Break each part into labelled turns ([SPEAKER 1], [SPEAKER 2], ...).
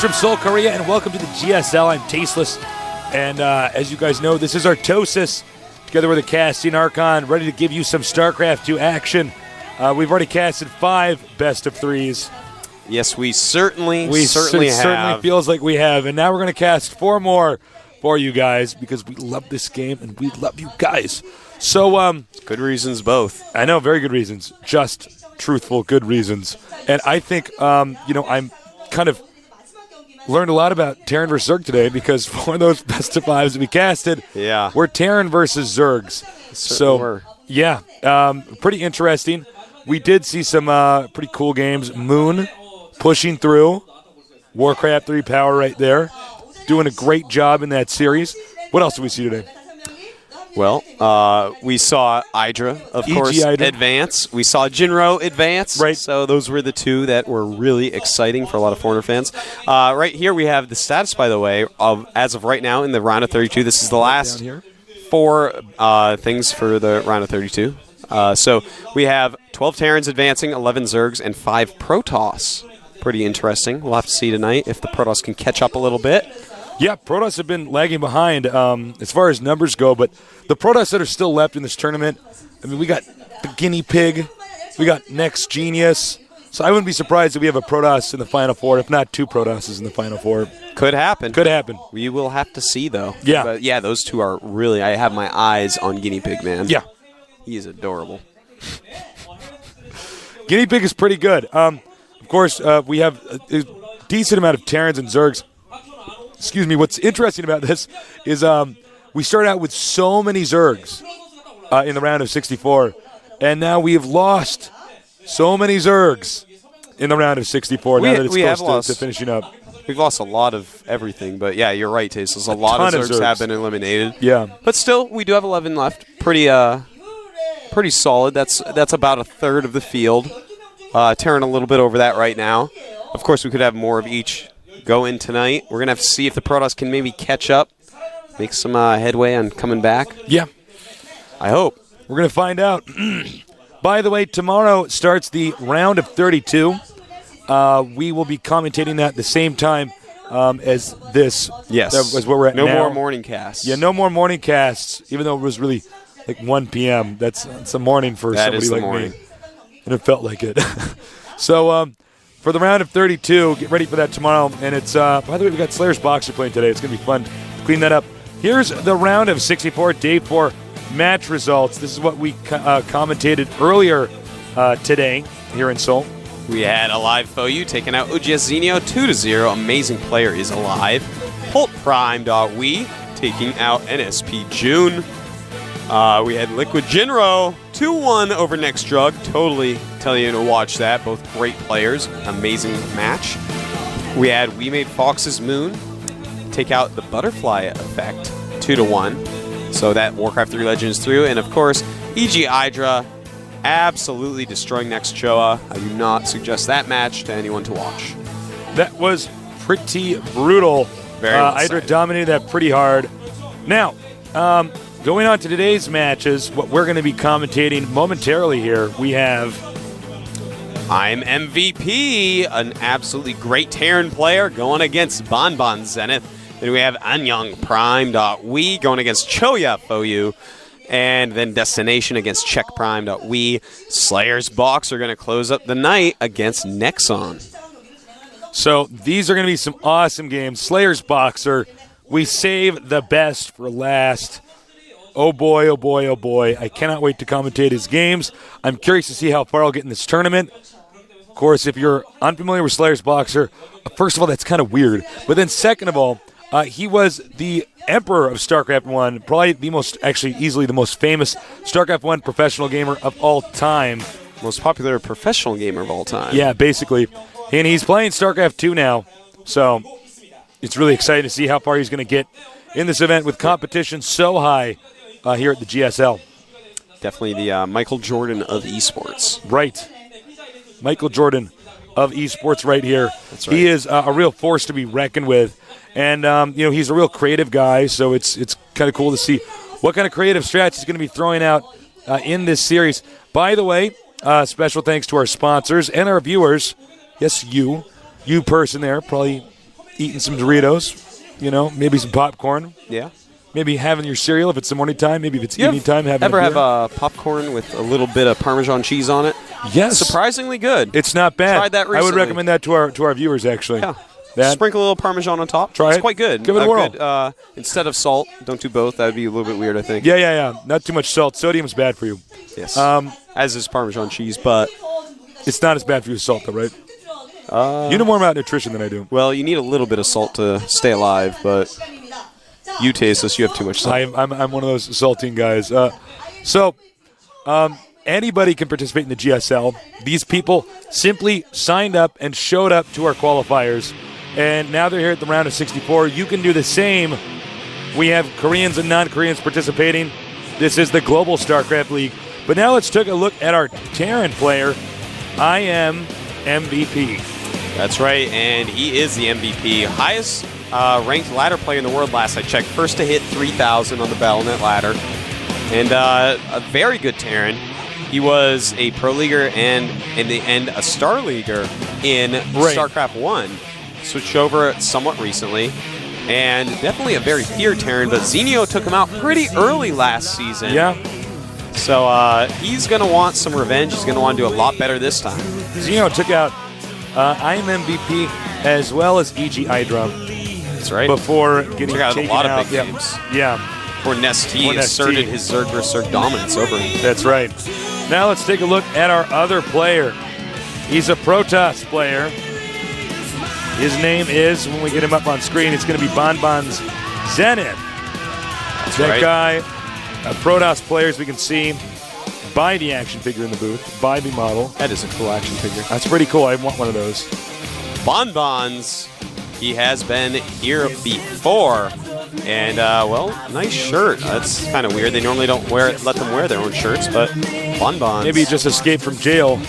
[SPEAKER 1] from Seoul, Korea, and welcome to the GSL. I'm Tasteless, and as you guys know, this is Artosis, together with a casting Archon, ready to give you some Starcraft 2 action. We've already casted 5 best of 3s.
[SPEAKER 2] Yes, we certainly have.
[SPEAKER 1] Certainly feels like we have, and now we're going to cast 4 more for you guys because we love this game and we love you guys. So,
[SPEAKER 2] good reasons both.
[SPEAKER 1] I know, very good reasons. Just truthful, good reasons. And I think, I'm kind of learned a lot about Terran versus Zerg today because for those best of 5s that we casted, we're Terran versus Zergs. Pretty interesting. We did see some pretty cool games. Moon pushing through. Warcraft 3 power right there. Doing a great job in that series. What else did we see today?
[SPEAKER 2] Well, we saw Hydra, of course,
[SPEAKER 1] Hydra.
[SPEAKER 2] advance. We saw Jinro advance.
[SPEAKER 1] Right.
[SPEAKER 2] So those were the 2 that were really exciting for a lot of Foreigner fans. Right here we have the status, by the way, as of right now in the round of 32. This is the last 4 things for the round of 32. So we have 12 Terrans advancing, 11 Zergs, and 5 Protoss. Pretty interesting. We'll have to see tonight if the Protoss can catch up a little bit.
[SPEAKER 1] Yeah, Protoss have been lagging behind as far as numbers go, but the Protoss that are still left in this tournament, I mean, we got the Guinea Pig, we got Next Genius, so I wouldn't be surprised if we have a Protoss in the Final Four, if not 2 Protosses in the Final Four.
[SPEAKER 2] Could happen.
[SPEAKER 1] We
[SPEAKER 2] will have to see, though.
[SPEAKER 1] Yeah.
[SPEAKER 2] But yeah, those 2 are really, I have my eyes on Guinea Pig, man.
[SPEAKER 1] Yeah.
[SPEAKER 2] He is adorable.
[SPEAKER 1] Guinea Pig is pretty good. Of course, we have a decent amount of Terrans and Zergs. Excuse me. What's interesting about this is we started out with so many Zergs in the round of 64, and now we have lost so many Zergs in the round of 64 now that it's close to finishing up.
[SPEAKER 2] We've lost a lot of everything, but yeah, you're right, Tasteless. A lot of Zergs have been eliminated.
[SPEAKER 1] Yeah.
[SPEAKER 2] But still, we do have 11 left. Pretty solid. That's about a third of the field. Terran a little bit over that right now. Of course, we could have more of each go in tonight. We're going to have to see if the Protoss can maybe catch up, make some headway on coming back.
[SPEAKER 1] Yeah.
[SPEAKER 2] I hope.
[SPEAKER 1] We're going to find out. By the way, tomorrow starts the round of 32. We will be commentating that at the same time as this.
[SPEAKER 2] Yes.
[SPEAKER 1] As where we're at now.
[SPEAKER 2] No more morning casts.
[SPEAKER 1] Yeah, no more morning casts, even though it was really like 1 p.m. That's a morning for somebody like me. And it felt like it. So, for the round of 32, get ready for that tomorrow. And it's, by the way, we got Slayer's Boxer playing today. It's going to be fun to clean that up. Here's the round of 64, day 4 match results. This is what we commentated earlier today here in Seoul.
[SPEAKER 2] We had Alive FOU taking out OGS Xenio 2-0. Amazing player is alive. Holt Prime.we taking out NSP June. We had Liquid Jinro 2-1 over Next Drug. Totally tell you to watch that. Both great players. Amazing match. We had We Made Fox's Moon take out the Butterfly Effect 2-1. So that Warcraft 3 Legends through. And of course, EG Hydra absolutely destroying Next Choa. I do not suggest that match to anyone to watch.
[SPEAKER 1] That was pretty brutal. Hydra dominated that pretty hard. Now, going on to today's matches, what we're going to be commentating momentarily here, we have
[SPEAKER 2] I'm MVP, an absolutely great Terran player going against BanBans Zenith. Then we have Anyang Prime.we going against Choya FOU. And then Destination against Check Prime.we. Slayer's Box are going to close up the night against Nexon.
[SPEAKER 1] So these are going to be some awesome games. Slayer's Boxer, we save the best for last. Oh boy, oh boy, oh boy. I cannot wait to commentate his games. I'm curious to see how far I'll get in this tournament. Of course, if you're unfamiliar with Slayer's Boxer, first of all, that's kind of weird. But then second of all, he was the Emperor of StarCraft 1, probably easily the most famous StarCraft 1 professional gamer of all time.
[SPEAKER 2] Most popular professional gamer of all time.
[SPEAKER 1] Yeah, basically. And he's playing StarCraft 2 now, so it's really exciting to see how far he's going to get in this event with competition so high here at the GSL.
[SPEAKER 2] Definitely the Michael Jordan of esports.
[SPEAKER 1] Right. Michael Jordan of esports right here.
[SPEAKER 2] That's right.
[SPEAKER 1] He is a real force to be reckoned with. And, he's a real creative guy, so it's kind of cool to see what kind of creative strats he's going to be throwing out in this series. By the way, special thanks to our sponsors and our viewers. Yes, you person there, probably eating some Doritos, maybe some popcorn,
[SPEAKER 2] Yeah.
[SPEAKER 1] maybe having your cereal if it's the morning time, maybe if it's evening time.
[SPEAKER 2] Ever have popcorn with a little bit of Parmesan cheese on it?
[SPEAKER 1] Yes.
[SPEAKER 2] Surprisingly good.
[SPEAKER 1] It's not bad.
[SPEAKER 2] Tried that
[SPEAKER 1] I would
[SPEAKER 2] recently.
[SPEAKER 1] recommend that to our viewers, actually.
[SPEAKER 2] Yeah.
[SPEAKER 1] That,
[SPEAKER 2] Sprinkle a little Parmesan on top.
[SPEAKER 1] Try
[SPEAKER 2] it's
[SPEAKER 1] it.
[SPEAKER 2] quite good.
[SPEAKER 1] Give it a whirl.
[SPEAKER 2] Good, instead of salt, don't do both. That would be a little bit weird, I think.
[SPEAKER 1] Yeah. Not too much salt. Sodium's bad for you.
[SPEAKER 2] Yes. As is Parmesan cheese, but
[SPEAKER 1] it's not as bad for you as salt, though, right? You know more about nutrition than I do.
[SPEAKER 2] Well, you need a little bit of salt to stay alive, but you taste this. You have too much salt.
[SPEAKER 1] I'm one of those saltine guys. Anybody can participate in the GSL. These people simply signed up and showed up to our qualifiers, and now they're here at the round of 64. You can do the same. We have Koreans and non-Koreans participating. This is the Global Starcraft League. But now let's take a look at our Terran player. I am MVP.
[SPEAKER 2] That's right, and he is the MVP. Highest ranked ladder player in the world last I checked. First to hit 3,000 on the Battle.net ladder. And a very good Terran. He was a Pro Leaguer and in the end a Star Leaguer in Starcraft 1. Switched over somewhat recently. And definitely a very feared Terran, but Zenio took him out pretty early last season.
[SPEAKER 1] Yeah.
[SPEAKER 2] So he's going to want some revenge. He's going to want to do a lot better this time.
[SPEAKER 1] Zenio took out I am MVP as well as EG iDrum.
[SPEAKER 2] That's right.
[SPEAKER 1] Before getting
[SPEAKER 2] took out
[SPEAKER 1] taken
[SPEAKER 2] a lot
[SPEAKER 1] out.
[SPEAKER 2] of big games.
[SPEAKER 1] Yeah.
[SPEAKER 2] Before Nestea asserted his Zerg vs. Zerg dominance over him.
[SPEAKER 1] That's right. Now let's take a look at our other player. He's a Protoss player. His name is, when we get him up on screen, it's going to be BanBans Zenith.
[SPEAKER 2] That's
[SPEAKER 1] that
[SPEAKER 2] right.
[SPEAKER 1] guy, Protoss player, as we can see, buy the action figure in the booth, buy the model.
[SPEAKER 2] That is a cool action figure.
[SPEAKER 1] That's pretty cool. I want one of those.
[SPEAKER 2] BanBans, he has been here before. And, well, nice shirt. That's kind of weird. They normally don't let them wear their own shirts, but BanBans.
[SPEAKER 1] Maybe he just escaped from jail.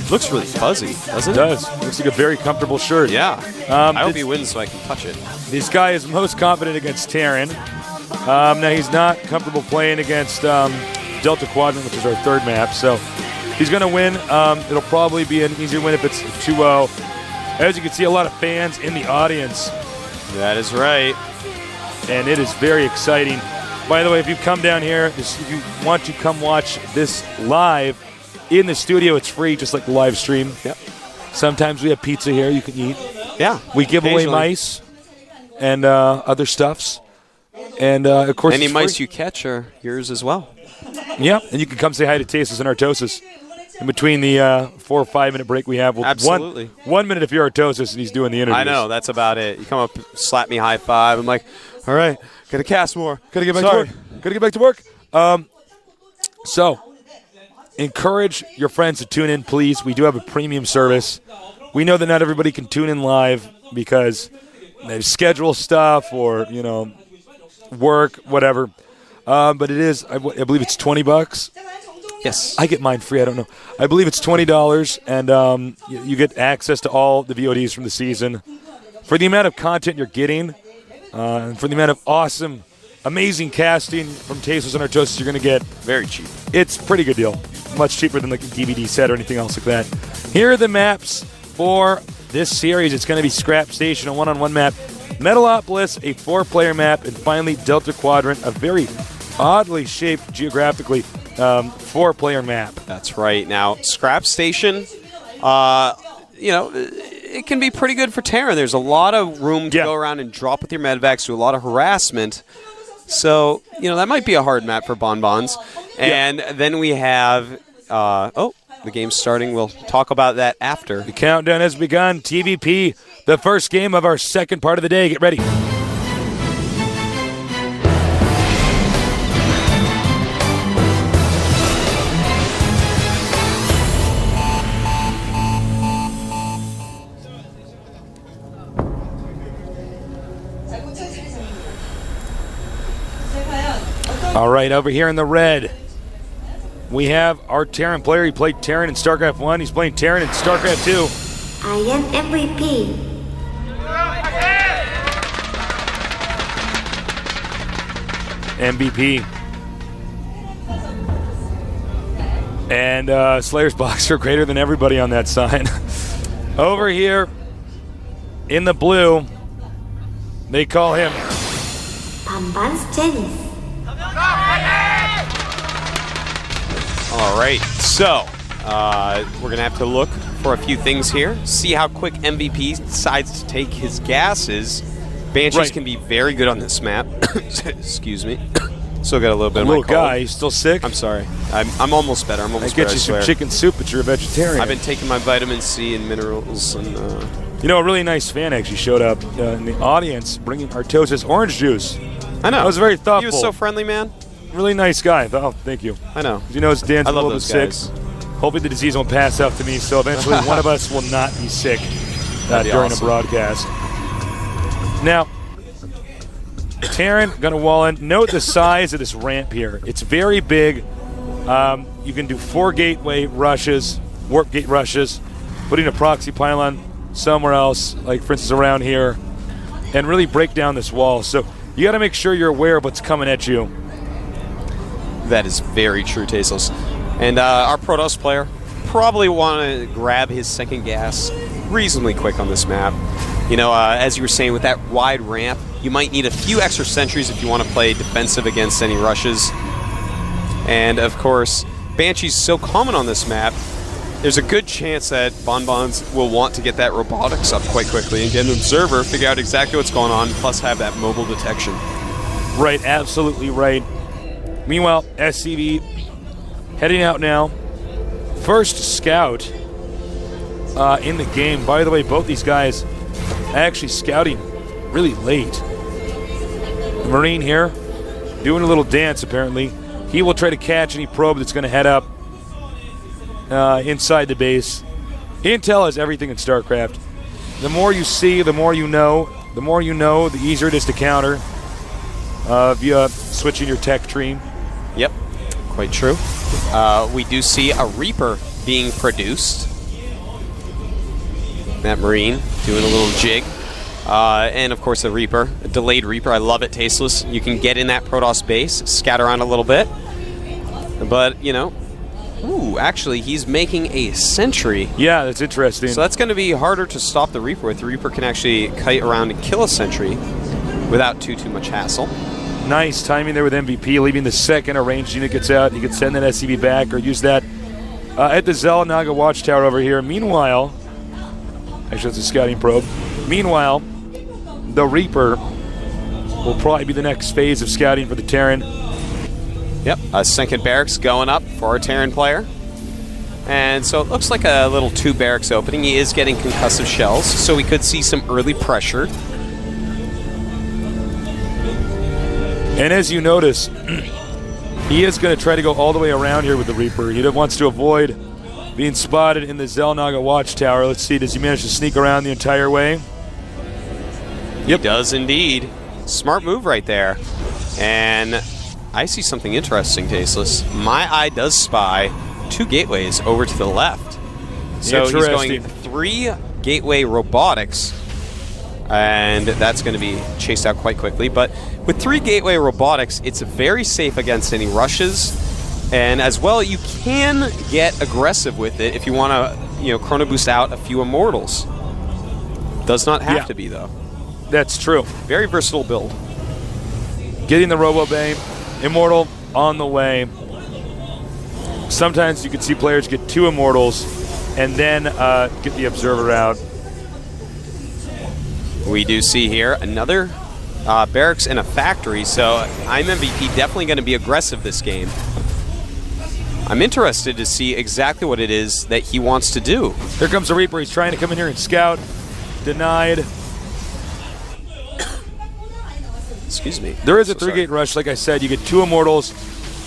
[SPEAKER 2] Looks really fuzzy, doesn't it?
[SPEAKER 1] It does. Looks like a very comfortable shirt.
[SPEAKER 2] Yeah. I hope he wins so I can touch it.
[SPEAKER 1] This guy is most confident against Terran. Now, he's not comfortable playing against Delta Quadrant, which is our third map, so he's going to win. It'll probably be an easier win if it's 2-0. As you can see, a lot of fans in the audience.
[SPEAKER 2] That is right.
[SPEAKER 1] And it is very exciting. By the way, if you come down here, if you want to come watch this live in the studio, it's free, just like the live stream.
[SPEAKER 2] Yep.
[SPEAKER 1] Sometimes we have pizza here you can eat.
[SPEAKER 2] Yeah.
[SPEAKER 1] We give away mice and other stuffs. And, of course,
[SPEAKER 2] any mice you catch are yours as well.
[SPEAKER 1] Yeah, and you can come say hi to Tasis and Artosis in between the 4 or 5 minute break we have.
[SPEAKER 2] Absolutely.
[SPEAKER 1] 1 minute if you're Artosis and he's doing the interviews.
[SPEAKER 2] I know, that's about it. You come up, slap me high five. I'm like, all right, gotta cast more.
[SPEAKER 1] Gotta get back to work. Gotta get back to work. So, encourage your friends to tune in, please. We do have a premium service. We know that not everybody can tune in live because they schedule stuff or, work, whatever. But it is, I believe it's $20.
[SPEAKER 2] Yes.
[SPEAKER 1] I get mine free. I don't know. I believe it's $20, and you get access to all the VODs from the season. For the amount of content you're getting, and for the amount of awesome, amazing casting from Tasis and Artosis you're going to get,
[SPEAKER 2] very cheap.
[SPEAKER 1] It's a pretty good deal. Much cheaper than like a DVD set or anything else like that. Here are the maps for this series. It's going to be Scrap Station, a one-on-one map. Metalopolis, a 4-player map, and finally Delta Quadrant, a very oddly shaped geographically 4-player map.
[SPEAKER 2] That's right. Now, Scrap Station, it can be pretty good for Terran. There's a lot of room to go around and drop with your medvacs, do a lot of harassment. So, that might be a hard map for BanBans. And then we have, the game's starting. We'll talk about that after.
[SPEAKER 1] The countdown has begun. TVP, the first game of our second part of the day. Get ready. All right, over here in the red, we have our Terran player. He played Terran in StarCraft 1. He's playing Terran in StarCraft 2.
[SPEAKER 3] I am MVP.
[SPEAKER 1] MVP. And Slayer's box are greater than everybody on that sign. Over here, in the blue, they call him
[SPEAKER 3] BanBans tennis.
[SPEAKER 2] All right, so we're going to have to look for a few things here, see how quick MVP decides to take his gases. Banshees can be very good on this map. Excuse me. Still got a little bit of my cold.
[SPEAKER 1] guy. You still sick?
[SPEAKER 2] I'm sorry. I'm almost better. I'm almost
[SPEAKER 1] I get
[SPEAKER 2] better,
[SPEAKER 1] you
[SPEAKER 2] I swear.
[SPEAKER 1] some chicken soup, but you're a vegetarian.
[SPEAKER 2] I've been taking my vitamin C and minerals and.
[SPEAKER 1] You know, a really nice fan actually showed up in the audience bringing Artosis orange juice.
[SPEAKER 2] I know.
[SPEAKER 1] That was very thoughtful.
[SPEAKER 2] He was so friendly, man.
[SPEAKER 1] Really nice guy. Oh, thank you.
[SPEAKER 2] I know.
[SPEAKER 1] He knows Dan's
[SPEAKER 2] I
[SPEAKER 1] a
[SPEAKER 2] love
[SPEAKER 1] little bit
[SPEAKER 2] those
[SPEAKER 1] sick.
[SPEAKER 2] guys.
[SPEAKER 1] Hopefully the disease won't pass out to me, so eventually one of us will not be sick during
[SPEAKER 2] awesome.
[SPEAKER 1] a broadcast. Now, Terran gonna wall in. Note the size of this ramp here. It's very big. You can do 4 gateway rushes, warp gate rushes, putting a proxy pylon somewhere else, like for instance around here, and really break down this wall. So you got to make sure you're aware of what's coming at you.
[SPEAKER 2] That is very true, Tasteless. And our Protoss player probably want to grab his second gas reasonably quick on this map. You know, as you were saying, with that wide ramp, you might need a few extra sentries if you want to play defensive against any rushes. And of course, Banshee's so common on this map, there's a good chance that BanBans will want to get that robotics up quite quickly and get an observer, figure out exactly what's going on, plus have that mobile detection.
[SPEAKER 1] Right, absolutely right. Meanwhile, SCV heading out now. First scout in the game. By the way, both these guys actually scouting really late. The Marine here doing a little dance apparently. He will try to catch any probe that's going to head up inside the base. Intel is everything in StarCraft. The more you see, the more you know. The more you know, the easier it is to counter via switching your tech tree.
[SPEAKER 2] Yep, quite true. We do see a Reaper being produced. That Marine doing a little jig. And of course a Reaper, a delayed Reaper. I love it, Tasteless. You can get in that Protoss base, scatter around a little bit. But, you know, ooh, actually he's making a sentry.
[SPEAKER 1] Yeah, that's interesting.
[SPEAKER 2] So that's going to be harder to stop the Reaper with. The Reaper can actually kite around and kill a sentry without too much hassle.
[SPEAKER 1] Nice timing there with MVP, leaving the second a ranged unit gets out. You can send that SCV back or use that at the Zelnaga watchtower over here. Meanwhile, actually it's a scouting probe. Meanwhile, the Reaper will probably be the next phase of scouting for the Terran.
[SPEAKER 2] Yep, a second barracks going up for our Terran player. And so it looks like a little 2 barracks opening. He is getting concussive shells, so we could see some early pressure.
[SPEAKER 1] And as you notice, he is going to try to go all the way around here with the Reaper. He wants to avoid being spotted in the Zelnaga watchtower. Let's see, does he manage to sneak around the entire way?
[SPEAKER 2] Yep. He does indeed. Smart move right there. And I see something interesting, Tasteless. My eye does spy 2 gateways over to the left. So he's going 3 gateway robotics. And that's going to be chased out quite quickly. But with 3 gateway robotics, it's very safe against any rushes. And as well, you can get aggressive with it if you want to, you know, chrono boost out a few immortals. Does not have to be, though.
[SPEAKER 1] That's true.
[SPEAKER 2] Very versatile build.
[SPEAKER 1] Getting the Robo-Bay, Immortal on the way. Sometimes you can see players get 2 Immortals and then get the Observer out.
[SPEAKER 2] We do see here another barracks and a factory, so I'm MVP definitely going to be aggressive this game. I'm interested to see exactly what it is that he wants to do.
[SPEAKER 1] Here comes the Reaper. He's trying to come in here and scout. Denied.
[SPEAKER 2] Excuse me.
[SPEAKER 1] There is a 3-gate rush. Like I said, you get 2 Immortals,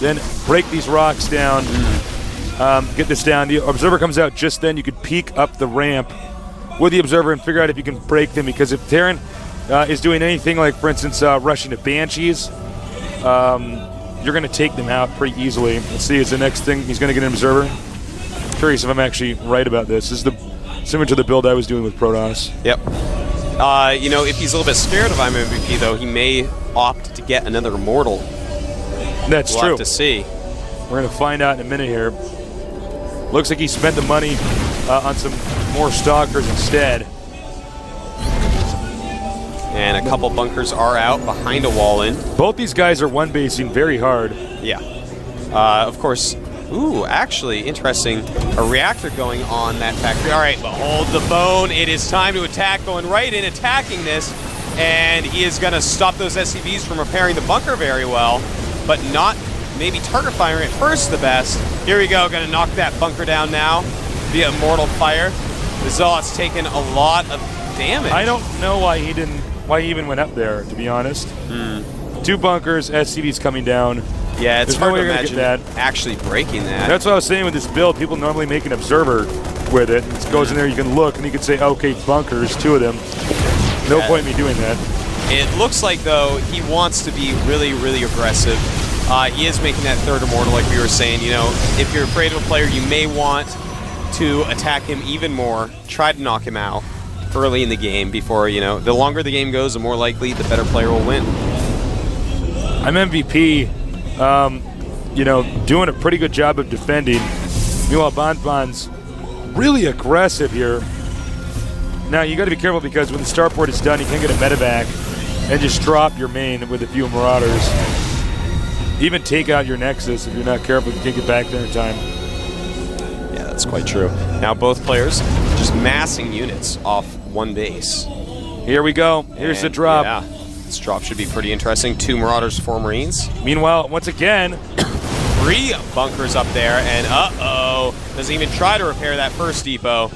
[SPEAKER 1] then break these rocks down, get this down. The Observer comes out just then. You could peek up the ramp with the Observer and figure out if you can break them, because if Terran is doing anything like, for instance, rushing to Banshees, you're going to take them out pretty easily. Let's see, is the next thing he's going to get an Observer? Curious if I'm actually right about this. This is similar to the build I was doing with Protoss.
[SPEAKER 2] Yep. You know, if he's a little bit scared of I'm MVP, though, he may opt to get another Immortal.
[SPEAKER 1] That's true.
[SPEAKER 2] We'll have to see.
[SPEAKER 1] We're going to find out in a minute here. Looks like he spent the money on some more Stalkers instead.
[SPEAKER 2] And a couple bunkers are out behind a wall in.
[SPEAKER 1] Both these guys are one-basing very hard.
[SPEAKER 2] Yeah. Of course, ooh, actually, interesting. A reactor going on that factory. All right, but hold the phone. It is time to attack, going right in, attacking this. And he is going to stop those SCVs from repairing the bunker very well, but not maybe target firing at first the best. Here we go, going to knock that bunker down now via Immortal Fire. The Zealot's taken a lot of damage.
[SPEAKER 1] I don't know why he even went up there, to be honest. 2 bunkers, SCVs coming down.
[SPEAKER 2] Yeah, it's
[SPEAKER 1] There's
[SPEAKER 2] hard
[SPEAKER 1] no way
[SPEAKER 2] to
[SPEAKER 1] you're gonna get
[SPEAKER 2] imagine
[SPEAKER 1] that.
[SPEAKER 2] actually breaking that.
[SPEAKER 1] That's what I was saying with this build. People normally make an observer with it. It goes in there, you can look, and you can say, okay, bunkers, 2 of them. No point in me doing that.
[SPEAKER 2] It looks like, though, he wants to be really, really aggressive. He is making that 3rd Immortal, like we were saying. You know, if you're afraid of a player, you may want to attack him even more, try to knock him out early in the game before, you know, the longer the game goes, the more likely the better player will win.
[SPEAKER 1] I'm MVP, you know, doing a pretty good job of defending. Meanwhile, BanBans really aggressive here. Now, you got to be careful because when the starport is done, you can get a medevac and just drop your main with a few Marauders. Even take out your Nexus if you're not careful. You can't get back there in time.
[SPEAKER 2] Yeah, that's quite true. Now both players just massing units off one base.
[SPEAKER 1] Here we go. Here's the drop.
[SPEAKER 2] Yeah, this drop should be pretty interesting. 2 Marauders, 4 Marines.
[SPEAKER 1] Meanwhile, once again,
[SPEAKER 2] 3 bunkers up there, and uh-oh, doesn't even try to repair that first depot.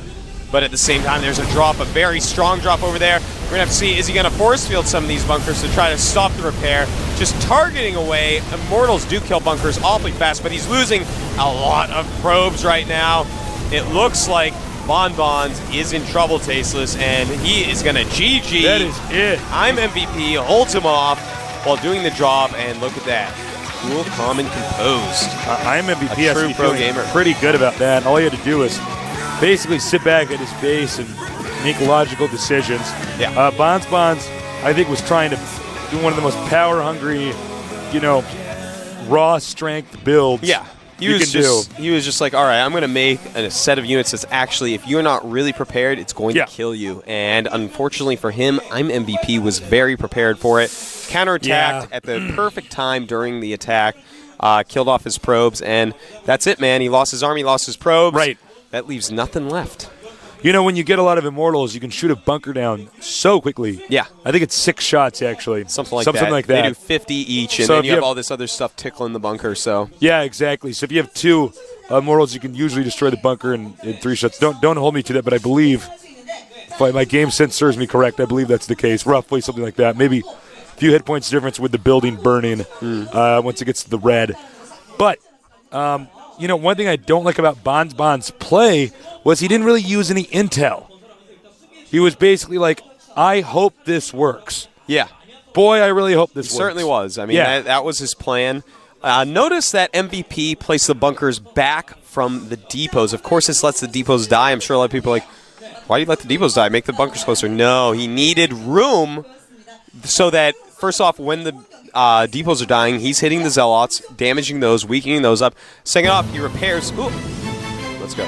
[SPEAKER 2] But at the same time, there's a drop, a very strong drop over there. We're going to have to see, is he going to force field some of these bunkers to try to stop the repair? Just targeting away. Immortals do kill bunkers awfully fast, but he's losing a lot of probes right now. It looks like BanBans is in trouble, Tasteless, and he is going to GG.
[SPEAKER 1] that is it.
[SPEAKER 2] I'm MVP, holds him off while doing the job, and look at that. Cool, calm, and composed.
[SPEAKER 1] I'm MVP.
[SPEAKER 2] A true
[SPEAKER 1] SC
[SPEAKER 2] pro
[SPEAKER 1] feeling
[SPEAKER 2] gamer.
[SPEAKER 1] Pretty good about that. All he had to do was basically sit back at his base and make logical decisions.
[SPEAKER 2] Yeah.
[SPEAKER 1] BanBans, I think, was trying to do one of the most power-hungry, you know, raw strength builds.
[SPEAKER 2] Yeah. He was just like, all right, I'm going to make a set of units that's actually, if you're not really prepared, it's going to kill you. And unfortunately for him, I'm MVP was very prepared for it. Counterattacked at the perfect time during the attack. Killed off his probes, and that's it, man. He lost his army, lost his probes.
[SPEAKER 1] Right.
[SPEAKER 2] That leaves nothing left.
[SPEAKER 1] You know, when you get a lot of Immortals, you can shoot a bunker down so quickly.
[SPEAKER 2] Yeah.
[SPEAKER 1] I think it's 6 shots, actually.
[SPEAKER 2] Something like that. They do 50 each, and
[SPEAKER 1] So
[SPEAKER 2] then
[SPEAKER 1] if
[SPEAKER 2] you
[SPEAKER 1] you
[SPEAKER 2] have
[SPEAKER 1] have-
[SPEAKER 2] all this other stuff tickling the bunker, so.
[SPEAKER 1] Yeah, exactly. So if you have 2 Immortals, you can usually destroy the bunker in 3 shots. Don't hold me to that, but I believe, if my game sense serves me correct, I believe that's the case. Roughly something like that. Maybe a few hit points difference with the building burning once it gets to the red. But, you know, one thing I don't like about BanBans' play was he didn't really use any intel. He was basically like, I hope this works.
[SPEAKER 2] Yeah.
[SPEAKER 1] Boy, I really hope this works.
[SPEAKER 2] Certainly was. I mean,
[SPEAKER 1] Yeah.
[SPEAKER 2] that was his plan. Notice that MVP placed the bunkers back from the depots. Of course, this lets the depots die. I'm sure a lot of people are like, why do you let the depots die? Make the bunkers closer. No, he needed room so that, first off, when the depots are dying, he's hitting the Zealots, damaging those, weakening those up. Second off, he repairs. Ooh. Let's go.